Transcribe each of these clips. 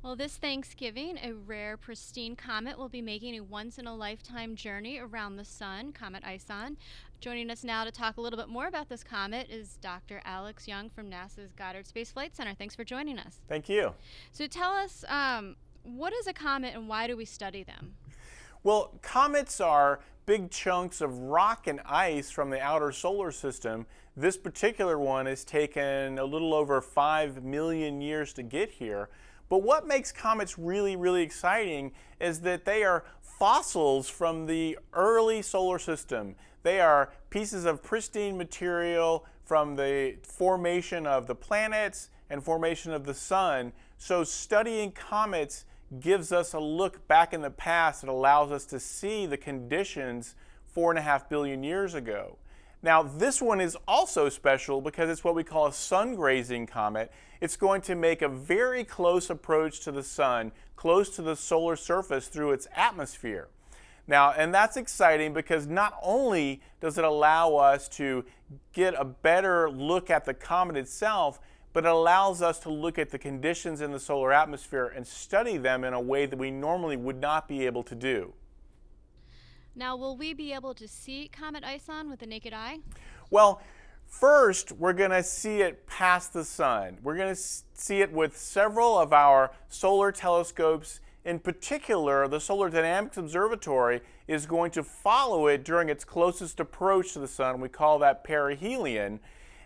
Well, this Thanksgiving, a rare, pristine comet will be making a once-in-a-lifetime journey around the sun, Comet ISON. Joining us now to talk a little bit more about this comet is Dr. Alex Young from NASA's Goddard Space Flight Center. Thanks for joining us. Thank you. So tell us, what is a comet and why do we study them? Well, comets are big chunks of rock and ice from the outer solar system. This particular one has taken a little over 5 million years to get here. But what makes comets really exciting is that they are fossils from the early solar system. They are pieces of pristine material from the formation of the planets and formation of the sun. So studying comets gives us a look back in the past that allows us to see the conditions 4.5 billion years ago. Now, this one is also special because it's what we call a sun-grazing comet. It's going to make a very close approach to the sun, close to the solar surface through its atmosphere. Now, and that's exciting because not only does it allow us to get a better look at the comet itself, but it allows us to look at the conditions in the solar atmosphere and study them in a way that we normally would not be able to do. Now, will we be able to see Comet ISON with the naked eye? Well, first, we're going to see it past the sun. We're going to see it with several of our solar telescopes. In particular, the Solar Dynamics Observatory is going to follow it during its closest approach to the sun. We call that perihelion.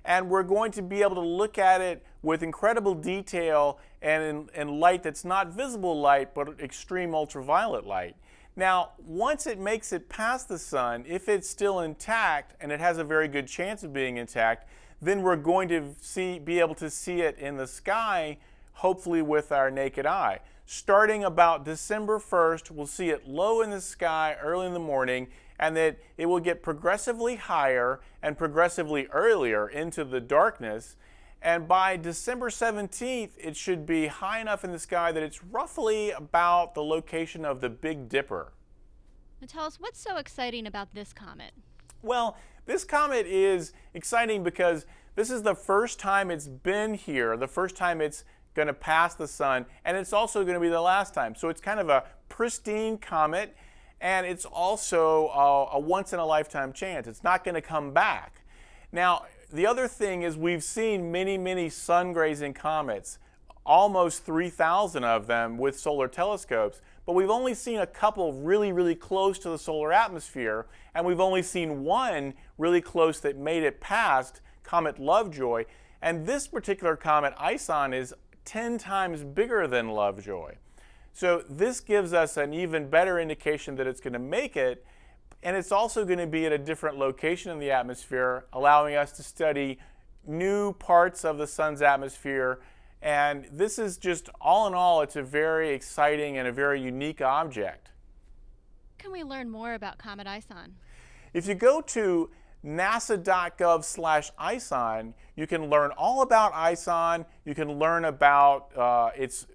And we're going to be able to look at it with incredible detail and in light that's not visible light, but extreme ultraviolet light. Now, once it makes it past the sun, if it's still intact, and it has a very good chance of being intact, then we're going to be able to see it in the sky, hopefully with our naked eye. Starting about December 1st, we'll see it low in the sky early in the morning, and that it will get progressively higher and progressively earlier into the darkness. And by December 17th, it should be high enough in the sky that it's roughly about the location of the Big Dipper. Now tell us, what's so exciting about this comet? Well, this comet is exciting because this is the first time it's been here, the first time it's going to pass the sun, and it's also going to be the last time. So it's kind of a pristine comet, and it's also a once-in-a-lifetime chance. It's not going to come back. Now, the other thing is we've seen many sun-grazing comets, almost 3,000 of them with solar telescopes, but we've only seen a couple really close to the solar atmosphere, and we've only seen one really close that made it past, Comet Lovejoy, and this particular comet, ISON, is 10 times bigger than Lovejoy. So this gives us an even better indication that it's going to make it, and it's also going to be at a different location in the atmosphere, allowing us to study new parts of the sun's atmosphere. And this is just, all in all, it's a very exciting and a very unique object. Can we learn more about Comet ISON? If you go to nasa.gov/ISON, you can learn all about ISON. You can learn about its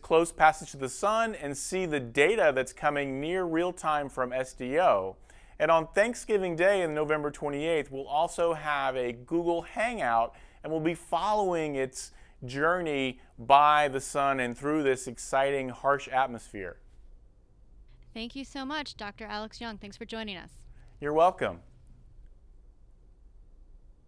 close passage to the sun and see the data that's coming near real time from SDO. And on Thanksgiving Day, on November 28th, we'll also have a Google Hangout, and we'll be following its journey by the sun and through this exciting, harsh atmosphere. Thank you so much, Dr. Alex Young. Thanks for joining us. You're welcome.